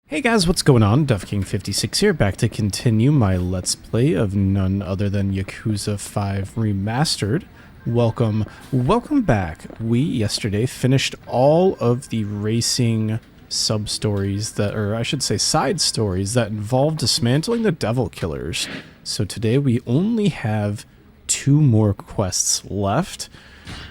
Hey guys, what's going on? DuffKing56 here, back to continue my Let's Play of none other than Yakuza 5 Remastered. Welcome back. We yesterday finished all of the racing sub-stories that, or I should say side stories that involved dismantling the devil killers. So today we only have 2 more quests left.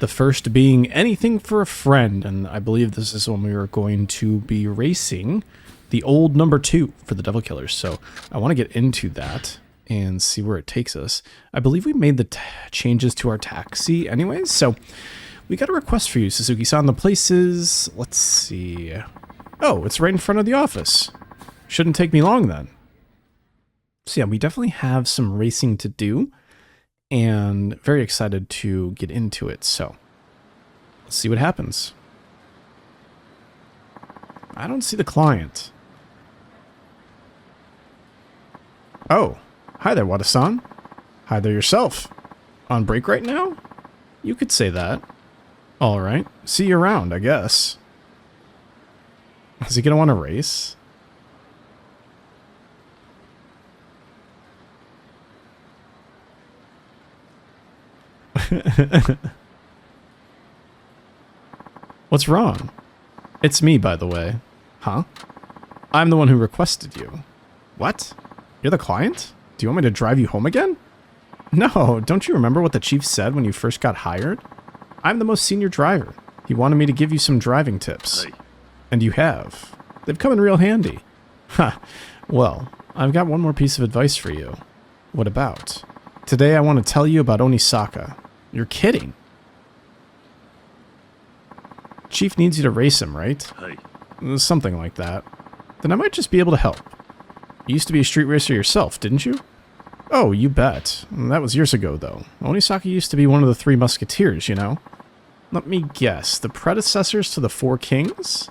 The first being Anything for a Friend, and I believe this is when we are going to be racing the old number 2 for the devil killers. So I want to get into that and see where it takes us. I believe we made the changes to our taxi anyways, so we got a request for you, Suzuki-san. The place is, let's see. Oh, it's right in front of the office. Shouldn't take me long then. So yeah, we definitely have some racing to do and very excited to get into it. So let's see what happens. I don't see the client. Oh, hi there, Wada-san. Hi there yourself. On break right now? You could say that. Alright, see you around, I guess. Is he gonna want to race? What's wrong? It's me, by the way. Huh? I'm the one who requested you. What? You're the client? Do you want me to drive you home again? No, don't you remember what the chief said when you first got hired? I'm the most senior driver. He wanted me to give you some driving tips. Hey. And you have. They've come in real handy. Ha. Well, I've got one more piece of advice for you. What about? Today I want to tell you about Osaka. You're kidding. Chief needs you to race him, right? Hey. Something like that. Then I might just be able to help. You used to be a street racer yourself, didn't you? Oh, you bet. That was years ago, though. Osaka used to be one of the 3 Musketeers, you know? Let me guess. The predecessors to the 4 Kings?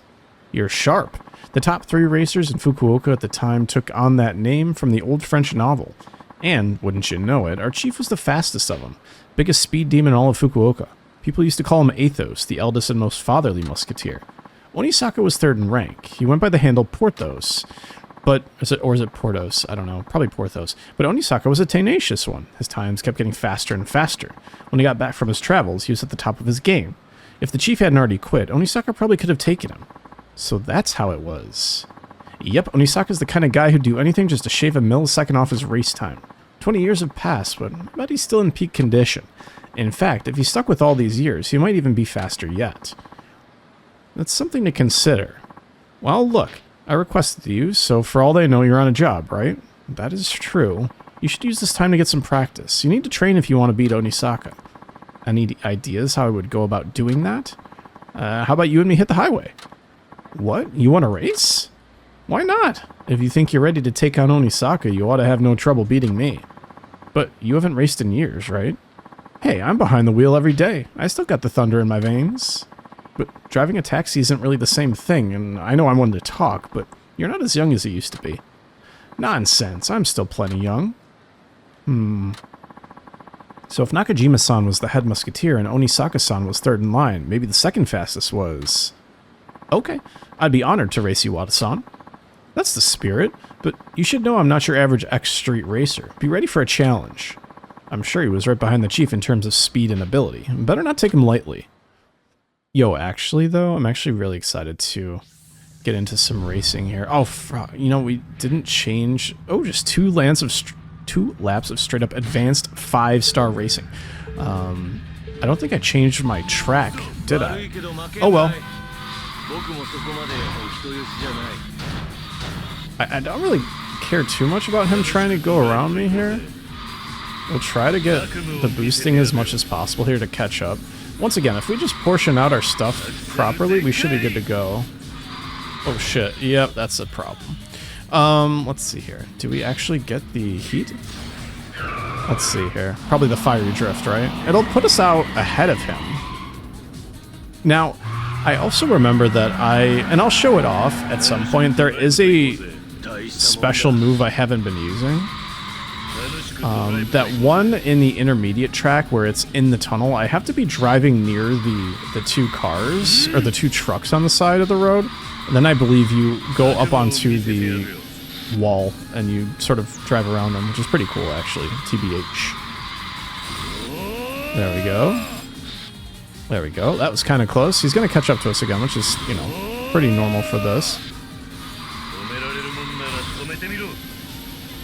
You're sharp. The top 3 racers in Fukuoka at the time took on that name from the old French novel. And, wouldn't you know it, our chief was the fastest of them. Biggest speed demon in all of Fukuoka. People used to call him Athos, the eldest and most fatherly musketeer. Osaka was 3rd in rank. He went by the handle Porthos. But, is it Porthos? I don't know. Probably Porthos. But Osaka was a tenacious one. His times kept getting faster and faster. When he got back from his travels, he was at the top of his game. If the chief hadn't already quit, Osaka probably could have taken him. So that's how it was. Yep, Osaka's the kind of guy who'd do anything just to shave a millisecond off his race time. 20 years have passed, but I bet he's still in peak condition. In fact, if he stuck with all these years, he might even be faster yet. That's something to consider. Well, look, I requested you, so for all they know, you're on a job, right? That is true. You should use this time to get some practice. You need to train if you want to beat Osaka. Any ideas how I would go about doing that? How about you and me hit the highway? What? You want to race? Why not? If you think you're ready to take on Osaka, you ought to have no trouble beating me. But you haven't raced in years, right? Hey, I'm behind the wheel every day. I still got the thunder in my veins. But driving a taxi isn't really the same thing, and I know I'm one to talk, but you're not as young as you used to be. Nonsense, I'm still plenty young. So if Nakajima-san was the head musketeer and Onisaka-san was 3rd in line, maybe the 2nd fastest was... Okay, I'd be honored to race you, Wada-san. That's the spirit, but you should know I'm not your average ex-street racer. Be ready for a challenge. I'm sure he was right behind the chief in terms of speed and ability. Better not take him lightly. Yo, actually, though, I'm actually really excited to get into some racing here. Oh, you know, we didn't change... Oh, just 2 laps of straight-up advanced 5-star racing. I don't think I changed my track, did I? Oh, well. I don't really care too much about him trying to go around me here. We'll try to get the boosting as much as possible here to catch up. Once again, if we just portion out our stuff properly, we should be good to go. Oh shit, yep, that's a problem. Let's see here. Do we actually get the heat? Let's see here. Probably the fiery drift, right? It'll put us out ahead of him. Now, I also remember that and I'll show it off at some point, there is a special move I haven't been using. That one in the intermediate track where it's in the tunnel, I have to be driving near the 2 cars, or the 2 trucks on the side of the road, And then I believe you go up onto the wall and you sort of drive around them, which is pretty cool, actually. TBH. There we go. There we go. That was kind of close. He's going to catch up to us again, which is, you know, pretty normal for this.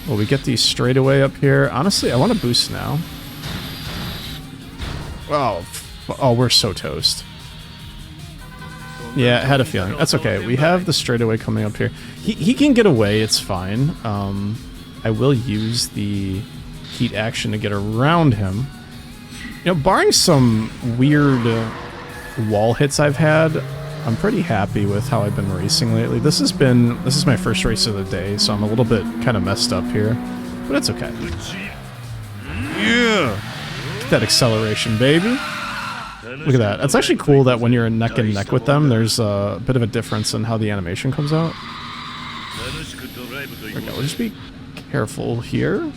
Will we get these straight away up here? Honestly, I want to boost now. Oh, we're so toast. Yeah, I had a feeling. That's okay. We have the straightaway coming up here. He can get away. It's fine. I will use the heat action to get around him. You know, barring some weird wall hits I've had, I'm pretty happy with how I've been racing lately. This is my first race of the day, so I'm a little bit kind of messed up here, but it's okay. Yeah, get that acceleration, baby. Look at that. It's actually cool that when you're neck and neck with them, there's a bit of a difference in how the animation comes out. There we go. We'll just be careful here.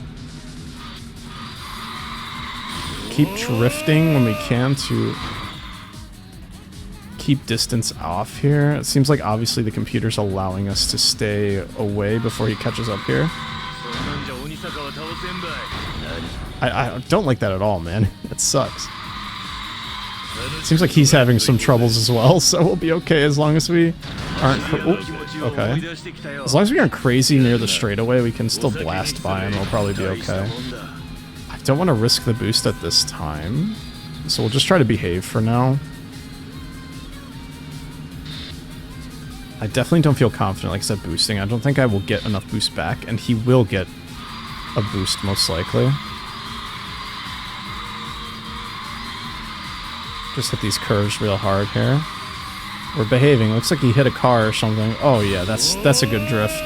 Keep drifting when we can to keep distance off here. It seems like obviously the computer's allowing us to stay away before he catches up here. I don't like that at all, man. It sucks. Seems like he's having some troubles as well, so we'll be okay as long as we aren't... okay. As long as we aren't crazy near the straightaway, we can still blast by him. We'll probably be okay. I don't want to risk the boost at this time, so we'll just try to behave for now. I definitely don't feel confident, like I said, boosting. I don't think I will get enough boost back, and he will get a boost most likely. Just hit these curves real hard here. We're behaving. Looks like he hit a car or something. Oh yeah, that's a good drift.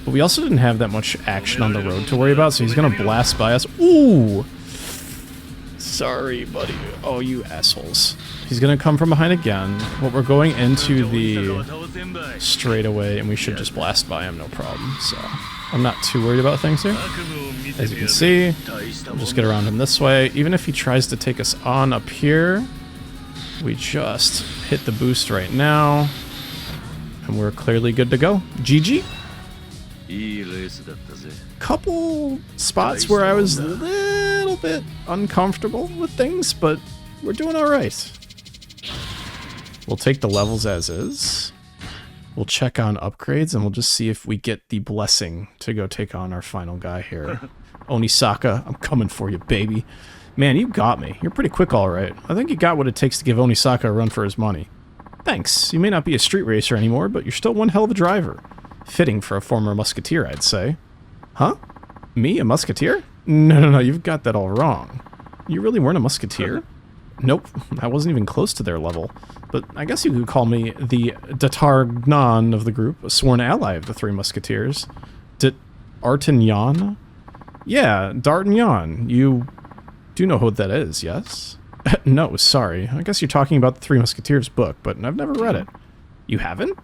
But we also didn't have that much action on the road to worry about, so he's gonna blast by us. Ooh! Sorry, buddy. Oh, you assholes. He's gonna come from behind again. But we're going into the straightaway, and we should just blast by him, no problem. So I'm not too worried about things here. As you can see, we'll just get around him this way. Even if he tries to take us on up here, we just hit the boost right now, and we're clearly good to go. GG. Couple spots where I was a little bit uncomfortable with things, but we're doing all right. We'll take the levels as is. We'll check on upgrades, and we'll just see if we get the blessing to go take on our final guy here. Onisaka, I'm coming for you, baby. Man, you got me. You're pretty quick, all right. I think you got what it takes to give Onisaka a run for his money. Thanks. You may not be a street racer anymore, but you're still one hell of a driver. Fitting for a former musketeer, I'd say. Huh? Me, a musketeer? No, you've got that all wrong. You really weren't a musketeer? Nope, I wasn't even close to their level. But I guess you could call me the D'Artagnan of the group, a sworn ally of the Three Musketeers. D'Artagnan? Yeah, D'Artagnan. You do know who that is, yes? No, sorry. I guess you're talking about the Three Musketeers book, but I've never read it. You haven't?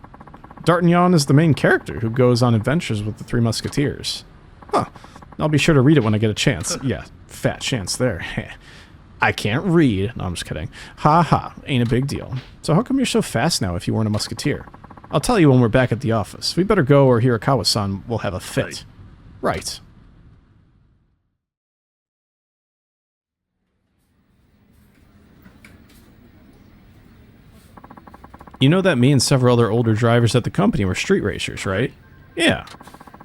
D'Artagnan is the main character who goes on adventures with the Three Musketeers. Huh. I'll be sure to read it when I get a chance. Yeah, fat chance there. I can't read. No, I'm just kidding. Ha ha, ain't a big deal. So how come you're so fast now if you weren't a musketeer? I'll tell you when we're back at the office. We better go or Hirakawa-san will have a fit. Right. You know that me and several other older drivers at the company were street racers, right? Yeah.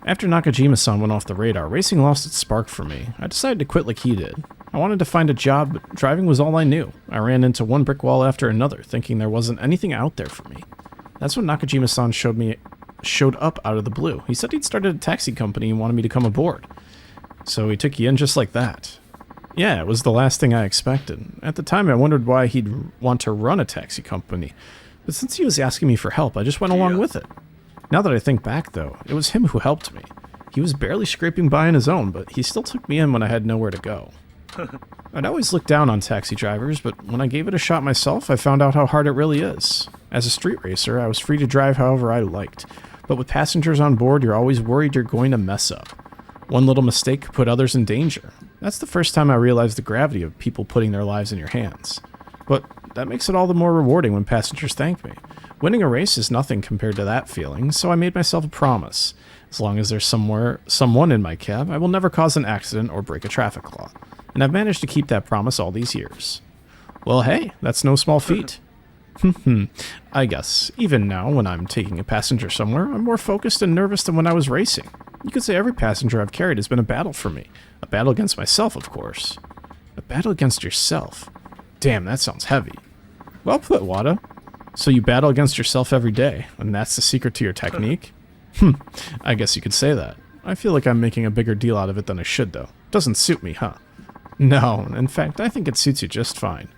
After Nakajima-san went off the radar, racing lost its spark for me. I decided to quit like he did. I wanted to find a job, but driving was all I knew. I ran into one brick wall after another, thinking there wasn't anything out there for me. That's when Nakajima-san showed up out of the blue. He said he'd started a taxi company and wanted me to come aboard. So he took you in just like that. Yeah, it was the last thing I expected. At the time, I wondered why he'd want to run a taxi company. But since he was asking me for help, I just went along with it. Now that I think back, though, it was him who helped me. He was barely scraping by on his own, but he still took me in when I had nowhere to go. I'd always looked down on taxi drivers, but when I gave it a shot myself, I found out how hard it really is. As a street racer, I was free to drive however I liked, but with passengers on board, you're always worried you're going to mess up. One little mistake could put others in danger. That's the first time I realized the gravity of people putting their lives in your hands. But that makes it all the more rewarding when passengers thank me. Winning a race is nothing compared to that feeling, so I made myself a promise. As long as there's someone in my cab, I will never cause an accident or break a traffic law. And I've managed to keep that promise all these years. Well, hey, that's no small feat. I guess, even now, when I'm taking a passenger somewhere, I'm more focused and nervous than when I was racing. You could say every passenger I've carried has been a battle for me. A battle against myself, of course. A battle against yourself? Damn, that sounds heavy. Well put, Wada. So you battle against yourself every day, and that's the secret to your technique? I guess you could say that. I feel like I'm making a bigger deal out of it than I should, though. Doesn't suit me, huh? No, in fact, I think it suits you just fine.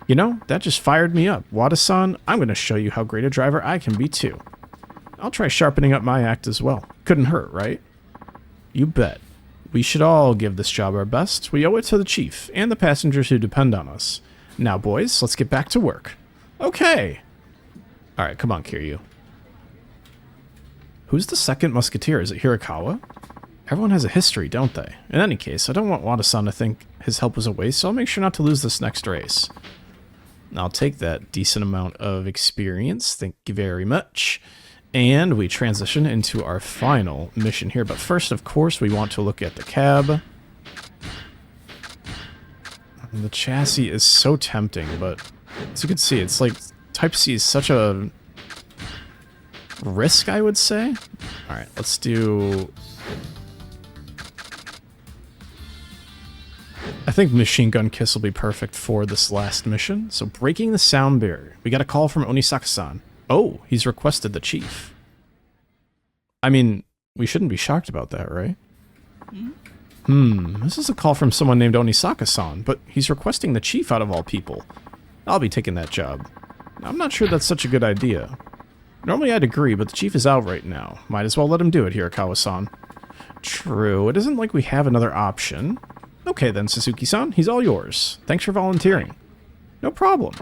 You know, that just fired me up. Wada-san, I'm going to show you how great a driver I can be, too. I'll try sharpening up my act as well. Couldn't hurt, right? You bet. We should all give this job our best. We owe it to the chief, and the passengers who depend on us. Now, boys, let's get back to work. Okay. Alright, come on, Kiryu. Who's the second musketeer? Is it Hirakawa? Everyone has a history, don't they? In any case, I don't want Wada-san to think his help was a waste, so I'll make sure not to lose this next race. I'll take that decent amount of experience. Thank you very much. And we transition into our final mission here. But first, of course, we want to look at the cab. The chassis is so tempting, but as you can see, it's like Type C is such a risk, I would say. Alright, let's do... I think Machine Gun Kiss will be perfect for this last mission. So, breaking the sound barrier. We got a call from Onisaka-san. Oh, he's requested the chief. I mean, we shouldn't be shocked about that, right? This is a call from someone named Onisaka-san, but he's requesting the chief out of all people. I'll be taking that job. I'm not sure that's such a good idea. Normally I'd agree, but the chief is out right now. Might as well let him do it, Hirakawa-san. True, it isn't like we have another option. Okay then, Suzuki-san, he's all yours. Thanks for volunteering. No problem.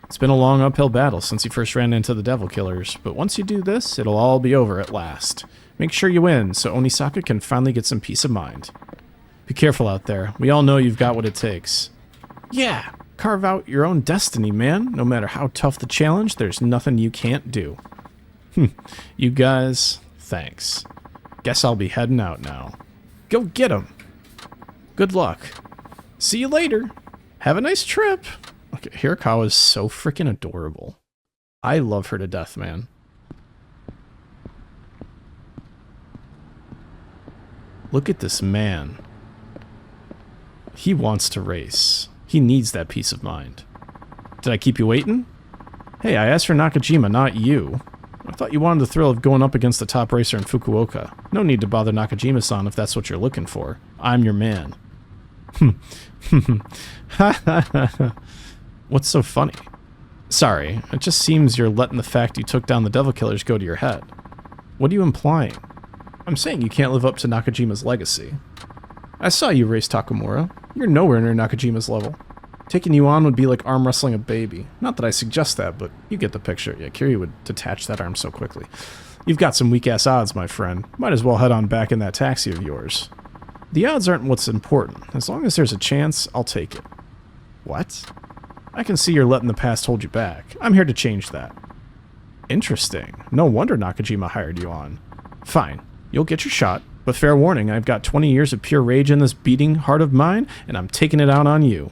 It's been a long uphill battle since you first ran into the Devil Killers, but once you do this, it'll all be over at last. Make sure you win, so Onisaka can finally get some peace of mind. Be careful out there. We all know you've got what it takes. Yeah, carve out your own destiny, man. No matter how tough the challenge, there's nothing you can't do. You guys, thanks. Guess I'll be heading out now. Go get 'em. Good luck. See you later. Have a nice trip. Okay, Hirakawa is so freaking adorable. I love her to death, man. Look at this man. He wants to race. He needs that peace of mind. Did I keep you waiting? Hey, I asked for Nakajima, not you. I thought you wanted the thrill of going up against the top racer in Fukuoka. No need to bother Nakajima-san if that's what you're looking for. I'm your man. What's so funny? Sorry, it just seems you're letting the fact you took down the Devil Killers go to your head. What are you implying? I'm saying you can't live up to Nakajima's legacy. I saw you race Takamura. You're nowhere near Nakajima's level. Taking you on would be like arm wrestling a baby. Not that I suggest that, but you get the picture. Yeah, Kiryu would detach that arm so quickly. You've got some weak-ass odds, my friend. Might as well head on back in that taxi of yours. The odds aren't what's important. As long as there's a chance, I'll take it. What? I can see you're letting the past hold you back. I'm here to change that. Interesting. No wonder Nakajima hired you on. Fine. You'll get your shot, but fair warning, I've got 20 years of pure rage in this beating heart of mine, and I'm taking it out on you.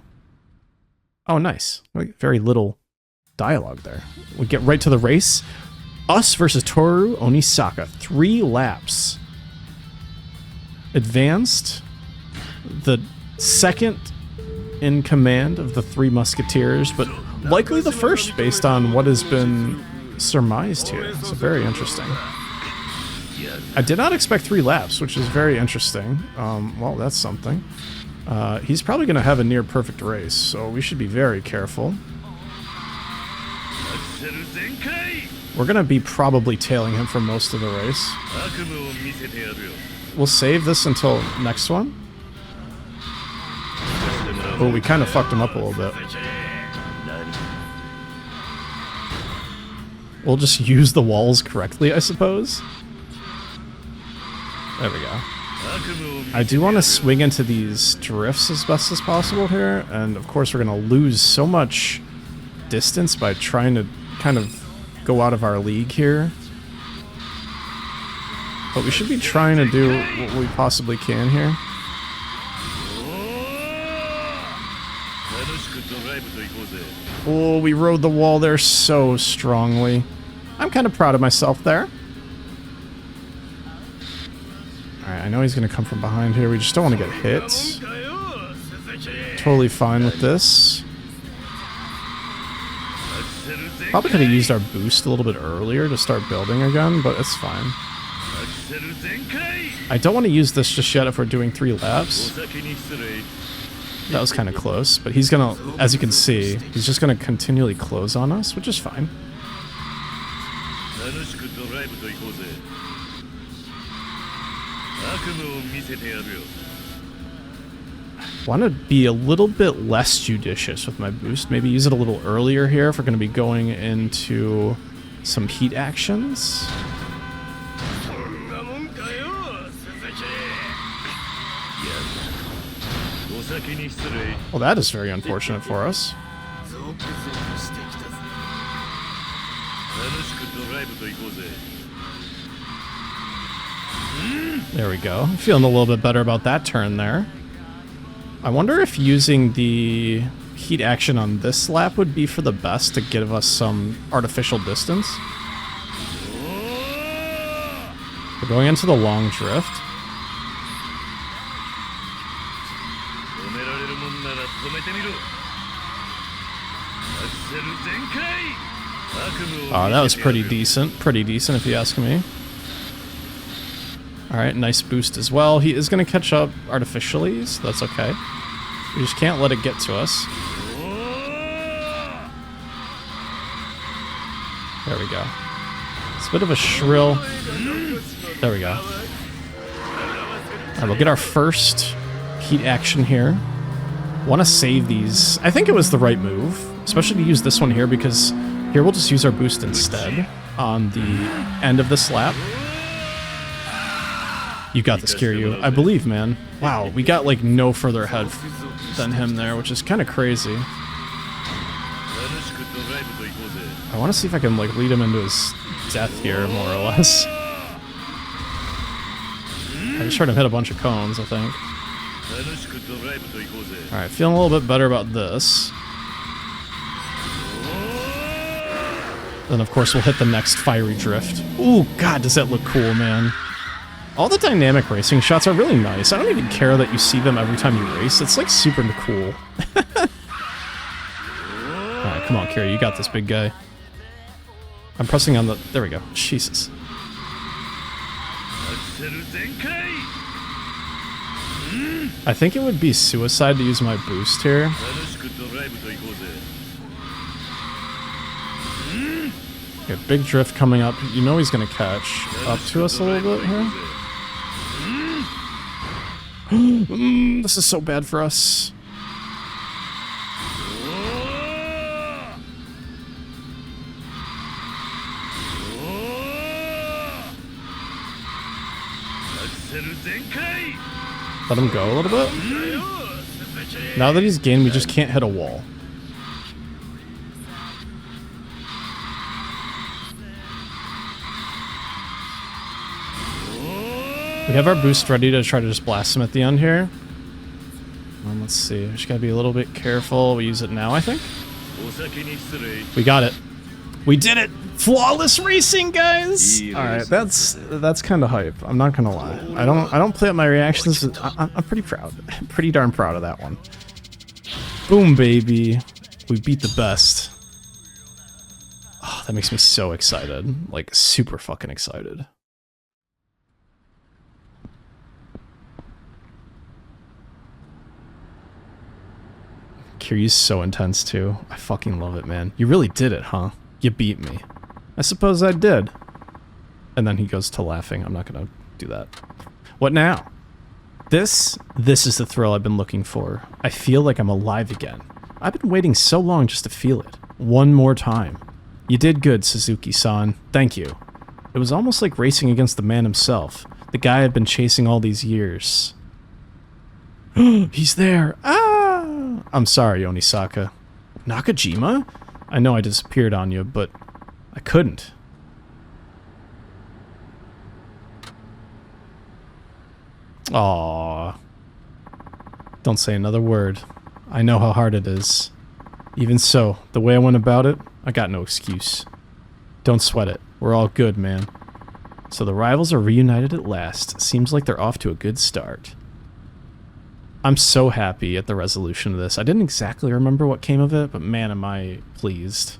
Oh, nice. Very little dialogue there. We get right to the race. Us versus Toru Onisaka. 3 laps. Advanced. The second in command of the 3 Musketeers, but likely the first based on what has been surmised here. So very interesting. I did not expect 3 laps, which is very interesting. Well, that's something. He's probably going to have a near-perfect race, so we should be very careful. We're going to be probably tailing him for most of the race. We'll save this until next one. Oh, we kind of fucked him up a little bit. We'll just use the walls correctly, I suppose. There we go. I do want to swing into these drifts as best as possible here, and of course we're going to lose so much distance by trying to kind of go out of our league here. But we should be trying to do what we possibly can here. Oh, we rode the wall there so strongly. I'm kind of proud of myself there. Alright, I know he's going to come from behind here. We just don't want to get hit. Totally fine with this. Probably could have used our boost a little bit earlier to start building again, but it's fine. I don't want to use this just yet if we're doing 3 laps. That was kind of close, but he's gonna, as you can see, he's just gonna continually close on us, which is fine. Want to be a little bit less judicious with my boost. Maybe use it a little earlier here if we're going to be going into some heat actions. Well, that is very unfortunate for us. There we go. I'm feeling a little bit better about that turn there. I wonder if using the heat action on this lap would be for the best to give us some artificial distance. We're going into the long drift. Oh, that was pretty decent. Pretty decent if you ask me. Alright, nice boost as well. He is going to catch up artificially, so that's okay. We just can't let it get to us. There we go. It's a bit of a shrill... There we go. Alright, we'll get our first heat action here. Want to save these. I think it was the right move, especially to use this one here, because here we'll just use our boost instead on the end of this lap. You got this, Kiryu. I believe, man. Wow, we got like no further ahead than him there, which is kind of crazy. I want to see if I can like lead him into his death here, more or less. I just heard him hit a bunch of cones, I think. Alright, feeling a little bit better about this. Then, of course, we'll hit the next fiery drift. Ooh, God, does that look cool, man. All the dynamic racing shots are really nice. I don't even care that you see them every time you race. It's, like, super cool. Alright, come on, Kiryu. You got this, big guy. I'm pressing on the... There we go. Jesus. I think it would be suicide to use my boost here. Okay, big drift coming up. You know he's going to catch up to us a little bit here. This is so bad for us. Let him go a little bit. Now that he's gained, we just can't hit a wall. We have our boost ready to try to just blast him at the end here. Let's see. We just gotta be a little bit careful. We use it now, I think. We got it. We did it! Flawless racing, guys! Alright, that's kind of hype. I'm not gonna lie. I don't play up my reactions. I'm pretty proud. Pretty darn proud of that one. Boom, baby. We beat the best. Oh, that makes me so excited. Like, super fucking excited. Kiryu's so intense, too. I fucking love it, man. You really did it, huh? You beat me. I suppose I did. And then he goes to laughing. I'm not gonna do that. What now? This is the thrill I've been looking for. I feel like I'm alive again. I've been waiting so long just to feel it. One more time. You did good, Suzuki-san. Thank you. It was almost like racing against the man himself. The guy I've been chasing all these years. He's there! Ah! I'm sorry, Onisaka. Nakajima? I know I disappeared on you, but I couldn't. Aww. Don't say another word. I know how hard it is. Even so, the way I went about it, I got no excuse. Don't sweat it. We're all good, man. So the rivals are reunited at last. Seems like they're off to a good start. I'm so happy at the resolution of this. I didn't exactly remember what came of it, but man, am I pleased.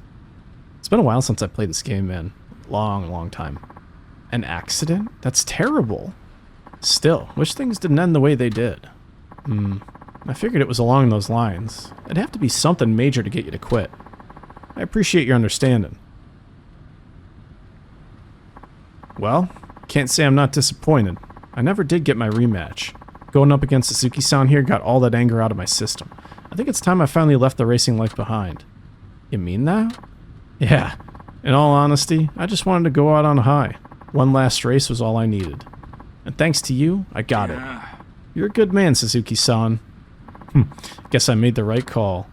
It's been a while since I played this game, man. Long, long time. An accident? That's terrible. Still, wish things didn't end the way they did. I figured it was along those lines. It'd have to be something major to get you to quit. I appreciate your understanding. Well, can't say I'm not disappointed. I never did get my rematch. Going up against Suzuki-san here got all that anger out of my system. I think it's time I finally left the racing life behind. You mean that? Yeah. In all honesty, I just wanted to go out on a high. One last race was all I needed. And thanks to you, I got it. You're a good man, Suzuki-san. Guess I made the right call.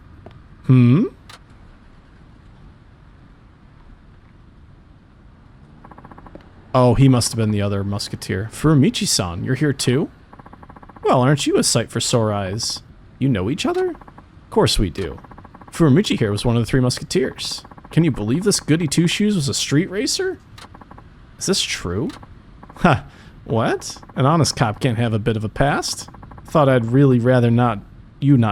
Oh, he must have been the other musketeer. Furumichi-san, you're here too? Well, aren't you a sight for sore eyes? You know each other? Of course we do. Furumichi here was one of the three musketeers. Can you believe this goody two-shoes was a street racer? Is this true? Ha, what? An honest cop can't have a bit of a past? Thought I'd really rather not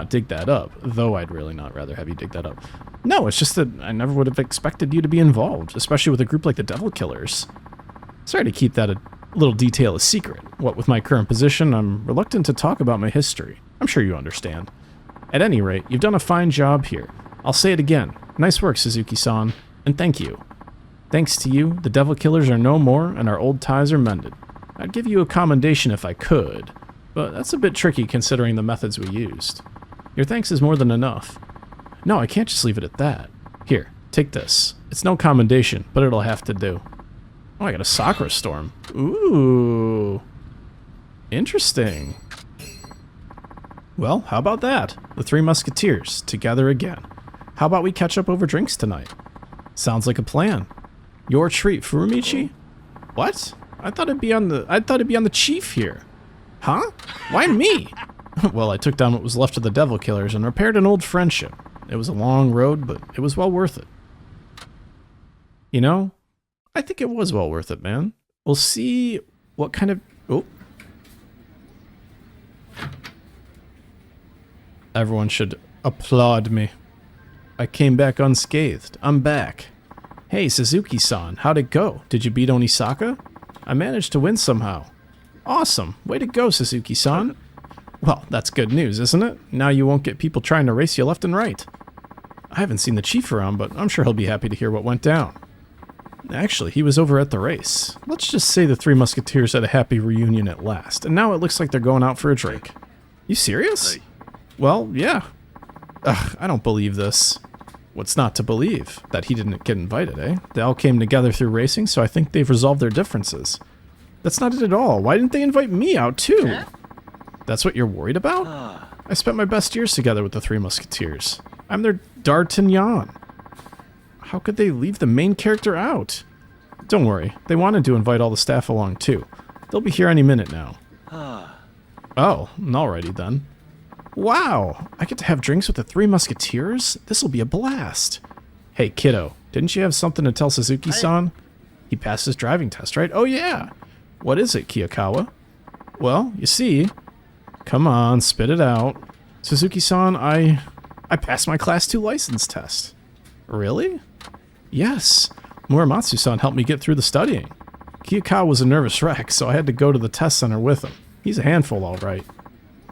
dig that up, though I'd really not rather have you dig that up. No, it's just that I never would have expected you to be involved, especially with a group like the Devil Killers. Sorry to keep that a little detail a secret. What with my current position, I'm reluctant to talk about my history. I'm sure you understand. At any rate, you've done a fine job here. I'll say it again. Nice work, Suzuki-san, and thank you. Thanks to you, the Devil Killers are no more and our old ties are mended. I'd give you a commendation if I could, but that's a bit tricky considering the methods we used. Your thanks is more than enough. No, I can't just leave it at that. Here, take this. It's no commendation, but it'll have to do. Oh, I got a Sakura Storm. Ooh. Interesting. Well, how about that? The Three Musketeers, together again. How about we catch up over drinks tonight? Sounds like a plan. Your treat, Furumichi? What? I thought it'd be on the chief here. Huh? Why me? Well, I took down what was left of the Devil Killers and repaired an old friendship. It was a long road, but it was well worth it. You know, I think it was well worth it, man. We'll see what kind of... Oh. Everyone should applaud me. I came back unscathed. I'm back. Hey, Suzuki-san, how'd it go? Did you beat Onisaka? I managed to win somehow. Awesome. Way to go, Suzuki-san. Well, that's good news, isn't it? Now you won't get people trying to race you left and right. I haven't seen the chief around, but I'm sure he'll be happy to hear what went down. Actually, he was over at the race. Let's just say the Three Musketeers had a happy reunion at last, and now it looks like they're going out for a drink. You serious? Well, yeah. Ugh, I don't believe this. What's not to believe? That he didn't get invited, eh? They all came together through racing, so I think they've resolved their differences. That's not it at all. Why didn't they invite me out, too? That's what you're worried about? I spent my best years together with the Three Musketeers. I'm their D'Artagnan. How could they leave the main character out? Don't worry. They wanted to invite all the staff along, too. They'll be here any minute now. Oh, alrighty then. Wow, I get to have drinks with the Three Musketeers? This'll be a blast. Hey, kiddo, didn't you have something to tell Suzuki-san? He passed his driving test, right? Oh, yeah. What is it, Kiyakawa? Well, you see... Come on, spit it out. Suzuki-san, I passed my Class 2 license test. Really? Yes. Muramatsu-san helped me get through the studying. Kiyakawa was a nervous wreck, so I had to go to the test center with him. He's a handful, all right.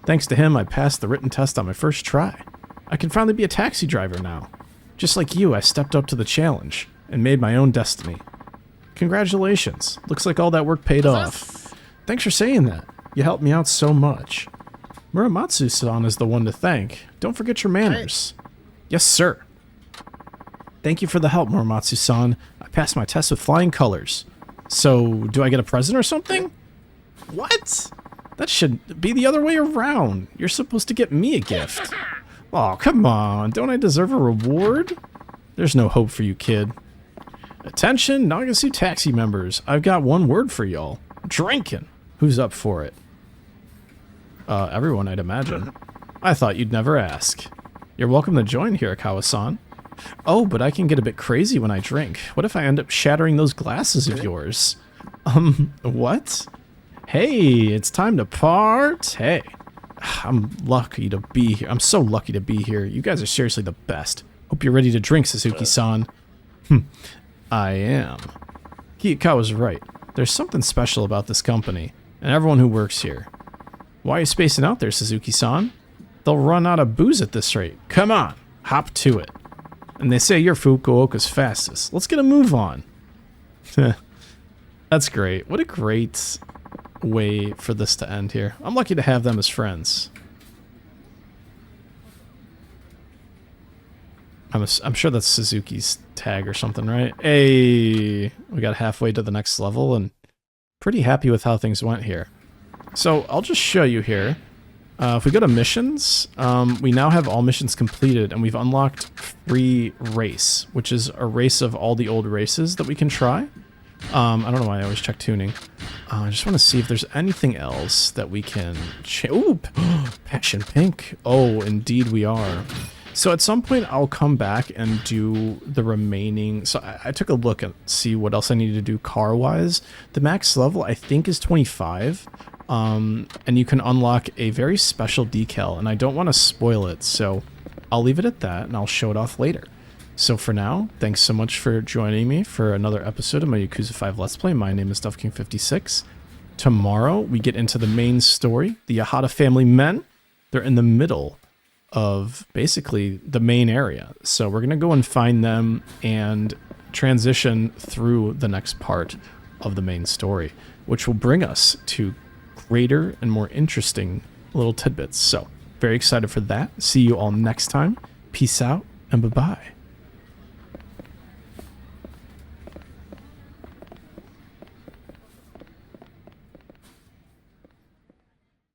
Thanks to him, I passed the written test on my first try. I can finally be a taxi driver now. Just like you, I stepped up to the challenge and made my own destiny. Congratulations. Looks like all that work paid off. Thanks for saying that. You helped me out so much. Muramatsu-san is the one to thank. Don't forget your manners. Yes, sir. Thank you for the help, Muramatsu-san. I passed my test with flying colors. So, do I get a present or something? What? That should be the other way around. You're supposed to get me a gift. Oh, come on. Don't I deserve a reward? There's no hope for you, kid. Attention, Nagasu taxi members. I've got one word for y'all. Drinking. Who's up for it? Everyone, I'd imagine. I thought you'd never ask. You're welcome to join, Hirakawa-san. Oh, but I can get a bit crazy when I drink. What if I end up shattering those glasses of yours? What? Hey, it's time to Hey. I'm lucky to be here. I'm so lucky to be here. You guys are seriously the best. Hope you're ready to drink, Suzuki-san. I am. Kiyakawa's right. There's something special about this company, and everyone who works here. Why are you spacing out there, Suzuki-san? They'll run out of booze at this rate. Come on, hop to it. And they say you're Fukuoka's fastest. Let's get a move on. That's great. What a great way for this to end here. I'm lucky to have them as friends. I'm sure that's Suzuki's tag or something, right? Hey, we got halfway to the next level and pretty happy with how things went here. So I'll just show you here. If we go to missions, we now have all missions completed and we've unlocked free race, which is a race of all the old races that we can try. I don't know why I always check tuning. I just want to see if there's anything else that we can ooh, Passion Pink. Oh, indeed we are. So at some point I'll come back and do the remaining. So I took a look and see what else I needed to do car-wise. The max level I think is 25. And you can unlock a very special decal, and I don't want to spoil it, so I'll leave it at that and I'll show it off later. So for now, thanks so much for joining me for another episode of my Yakuza 5 Let's Play. My name is DuffKing56. Tomorrow we get into the main story, the Yahata family men. They're in the middle of basically the main area. So we're going to go and find them and transition through the next part of the main story, which will bring us to greater and more interesting little tidbits. So very excited for that. See you all next time. Peace out and bye-bye.